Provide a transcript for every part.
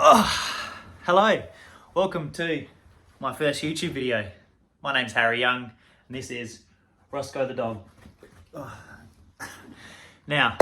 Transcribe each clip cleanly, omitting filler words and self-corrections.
Hello, welcome to my first YouTube video. My name's Harry Young and this is Roscoe the dog. Now,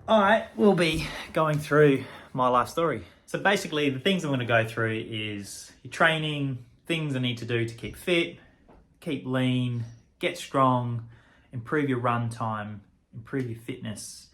I will be going through my life story. So basically the things I'm going to go through is your training, things I need to do to keep fit, keep lean, get strong, improve your run time, improve your fitness.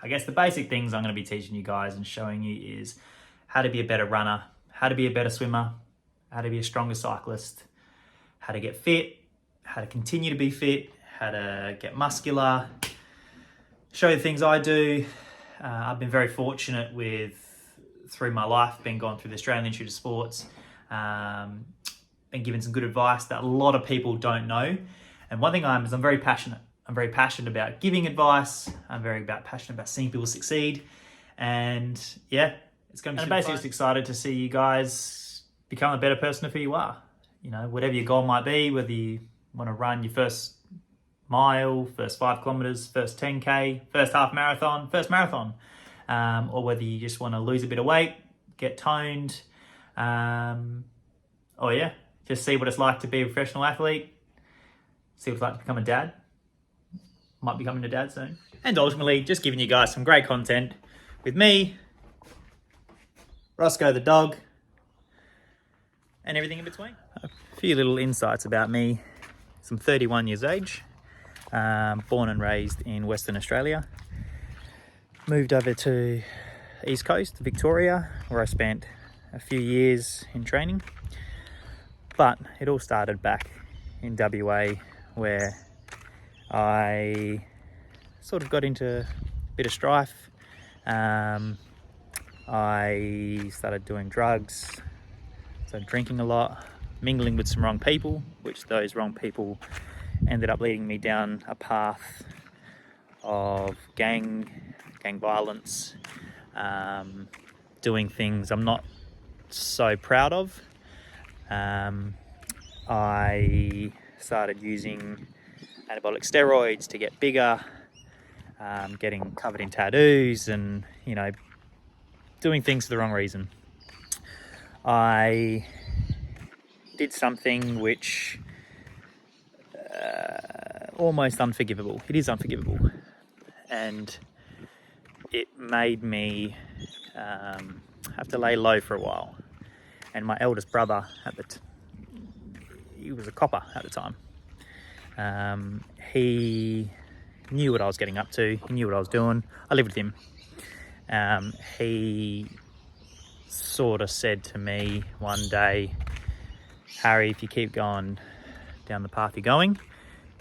I guess the basic things I'm going to be teaching you guys and showing you is how to be a better runner, how to be a better swimmer, how to be a stronger cyclist, how to get fit, how to continue to be fit, how to get muscular, show you the things I do. I've been very fortunate through my life, been gone through the Australian Institute of Sports, been given some good advice that a lot of people don't know. And one thing is I'm very passionate. I'm very passionate about giving advice. I'm very passionate about seeing people succeed. And yeah, it's going to be I'm basically just excited to see you guys become a better person of who you are. You know, whatever your goal might be, whether you want to run your first mile, first 5 kilometers, first 10K, first half marathon, first marathon, or whether you just want to lose a bit of weight, get toned, or yeah, just see what it's like to be a professional athlete, see what it's like to become a dad. Might be becoming a dad soon. And ultimately, just giving you guys some great content with me, Roscoe the dog, and everything in between. A few little insights about me. I'm 31 years age, born and raised in Western Australia. Moved over to East Coast, Victoria, where I spent a few years in training. But it all started back in WA, where I sort of got into a bit of strife. I started doing drugs, started drinking a lot, mingling with some wrong people, which those wrong people ended up leading me down a path of gang violence, doing things I'm not so proud of. I started using anabolic steroids to get bigger, getting covered in tattoos and, you know, doing things for the wrong reason. I did something which almost unforgivable. It is unforgivable. And it made me have to lay low for a while. And my eldest brother, he was a copper at the time. He knew what I was getting up to. He knew what I was doing. I lived with him. He sort of said to me one day, Harry, if you keep going down the path you're going,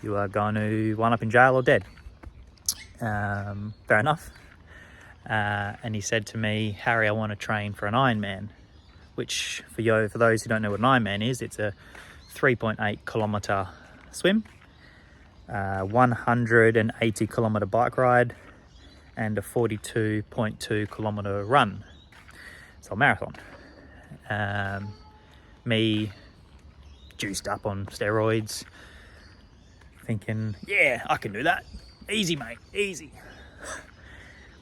you are going to wind up in jail or dead. Fair enough. And he said to me, Harry, I want to train for an Ironman, which for those who don't know what an Ironman is, it's a 3.8 kilometer swim, 180 kilometer bike ride, and a 42.2 kilometer run. So a marathon. Me juiced up on steroids, thinking, yeah, I can do that. Easy, mate, easy.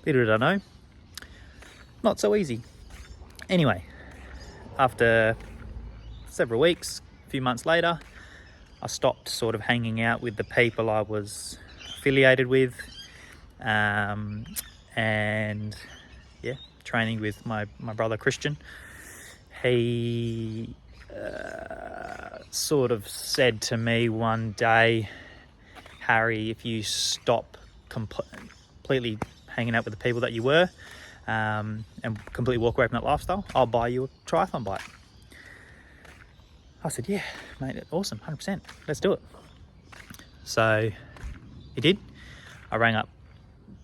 Little did I know, not so easy. Anyway, after several weeks, a few months later, I stopped sort of hanging out with the people I was affiliated with, and yeah, training with my brother Christian. He sort of said to me one day, Harry, if you stop completely hanging out with the people that you were, and completely walk away from that lifestyle, I'll buy you a triathlon bike. I said, yeah, mate, awesome, 100%, let's do it. So he did. I rang up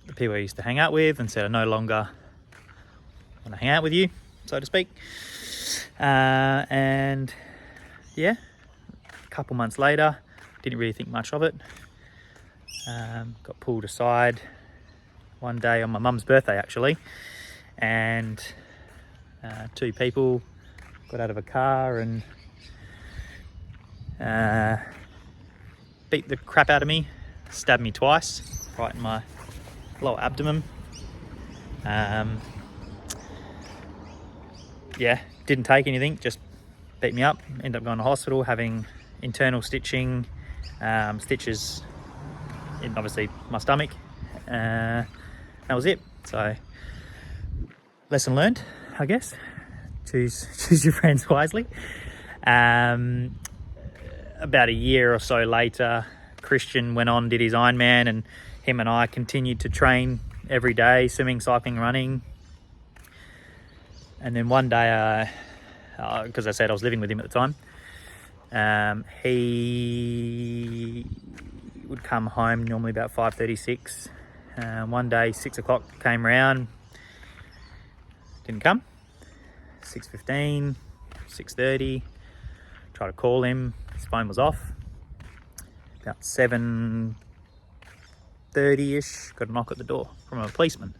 the people I used to hang out with and said, I no longer want to hang out with you, so to speak. And yeah, a couple months later, didn't really think much of it. Got pulled aside one day on my mum's birthday, actually, and 2 people got out of a car and beat the crap out of me, stabbed me twice, right in my lower abdomen. yeah, didn't take anything, just beat me up. Ended up going to hospital, having internal stitching, stitches in obviously my stomach. That was it. So lesson learned, I guess. Choose your friends wisely. About a year or so later, Christian went on, did his Ironman, and him and I continued to train every day, swimming, cycling, running. And then one day, because I said I was living with him at the time, he would come home normally about 5:36. One day, 6 o'clock came round, didn't come. 6:15, 6:30, tried to call him, his phone was off. About 7:30ish, got a knock at the door from a policeman.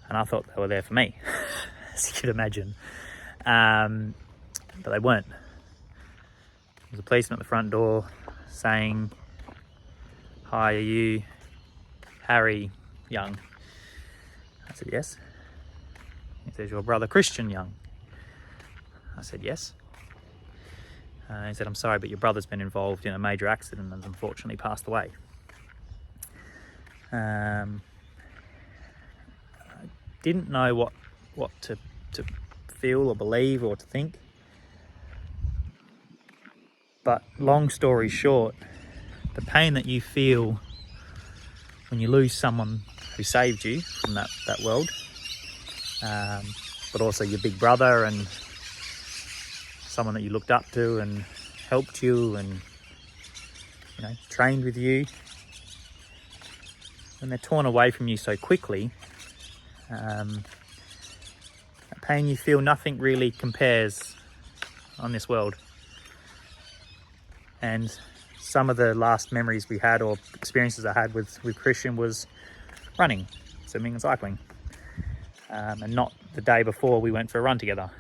And I thought they were there for me, as you could imagine. But they weren't. There was a policeman at the front door saying, "Hi, are you Harry Young?" I said, "Yes." He says, "Your brother Christian Young?" I said, "Yes." He said, "I'm sorry, but your brother's been involved in a major accident and has unfortunately passed away." I didn't know what to feel or believe or to think. But long story short, the pain that you feel when you lose someone who saved you from that world, but also your big brother and someone that you looked up to and helped you and trained with you, when they're torn away from you so quickly, that pain you feel, nothing really compares on this world. And some of the last memories we had or experiences I had with Christian was running, swimming and cycling. And not the day before we went for a run together.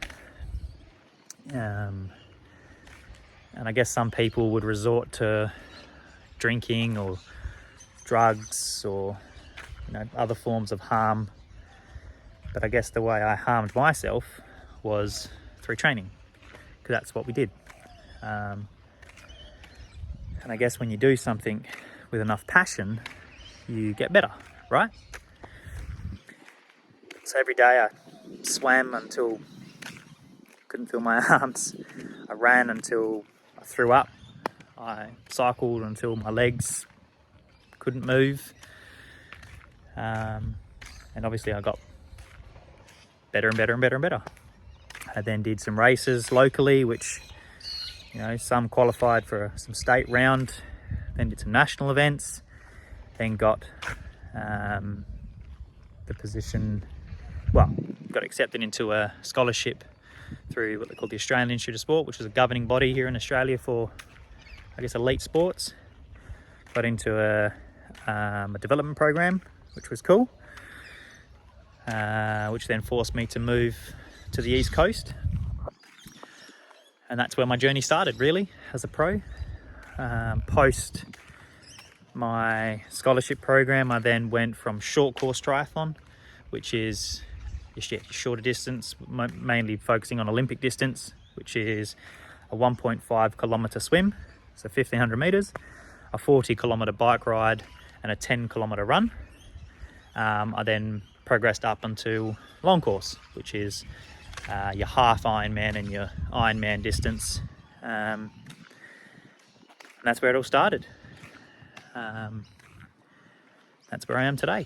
And I guess some people would resort to drinking or drugs or other forms of harm. But I guess the way I harmed myself was through training, because that's what we did. And I guess when you do something with enough passion, you get better, right? So every day I swam until I couldn't feel my arms. I ran until I threw up. I cycled until my legs couldn't move. And obviously I got better and better and better and better. I then did some races locally, which some qualified for some state round, then did some national events, then got the position, got accepted into a scholarship through what they call the Australian Institute of Sport, which is a governing body here in Australia for, I guess, elite sports. Got into a development program, which was cool, which then forced me to move to the East Coast. And that's where my journey started, really, as a pro. Post my scholarship program, I then went from short course triathlon, which is your shorter distance, mainly focusing on Olympic distance, which is a 1.5 kilometre swim, so 1,500 metres, a 40 kilometre bike ride, and a 10 kilometre run. I then progressed up into long course, which is your half Ironman and your Ironman distance. And that's where it all started. That's where I am today.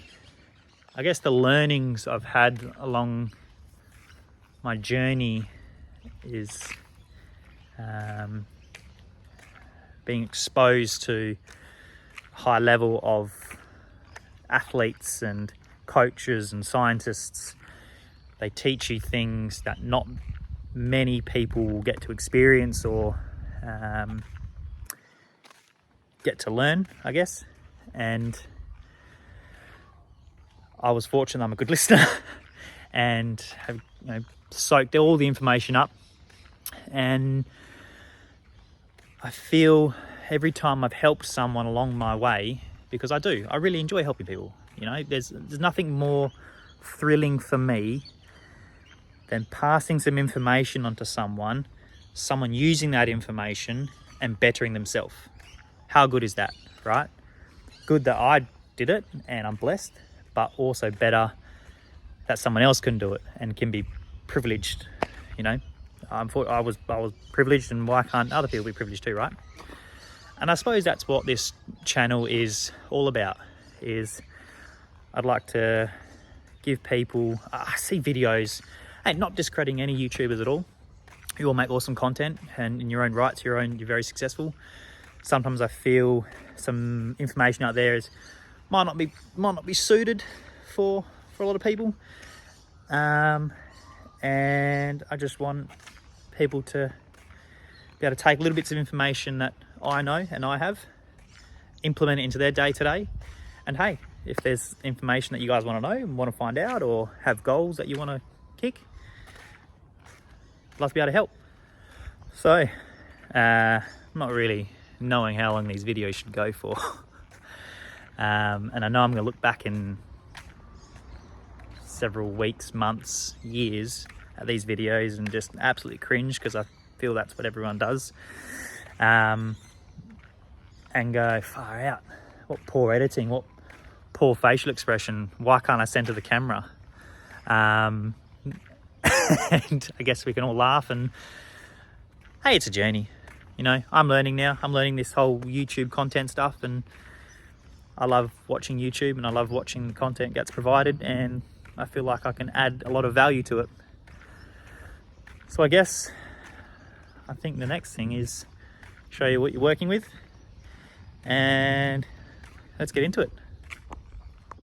I guess the learnings I've had along my journey is being exposed to a high level of athletes and coaches and scientists. They teach you things that not many people will get to experience or get to learn, I guess. And I was fortunate I'm a good listener and have soaked all the information up. And I feel every time I've helped someone along my way, because I really enjoy helping people. There's nothing more thrilling for me then passing some information onto someone using that information and bettering themselves. How good is that, right? Good that I did it and I'm blessed, but also better that someone else can do it and can be privileged, you know. I was privileged, and why can't other people be privileged too, right? And I suppose that's what this channel is all about. Is I'd like to give people, I see videos, and not discrediting any YouTubers at all. You all make awesome content, and in your own rights, you're very successful. Sometimes I feel some information out there might not be suited for a lot of people, and I just want people to be able to take little bits of information that I know and I have, implement it into their day to day. And hey, if there's information that you guys want to know and want to find out, or have goals that you want to kick, I'd love to be able to help. So, I'm not really knowing how long these videos should go for. And I know I'm going to look back in several weeks, months, years at these videos and just absolutely cringe, because I feel that's what everyone does. And go, far out. What poor editing, what poor facial expression. Why can't I center the camera? And I guess we can all laugh, and hey, it's a journey. You know, I'm learning now. I'm learning this whole YouTube content stuff, and I love watching YouTube and I love watching the content gets provided, and I feel like I can add a lot of value to it. So I think the next thing is show you what you're working with, and let's get into it.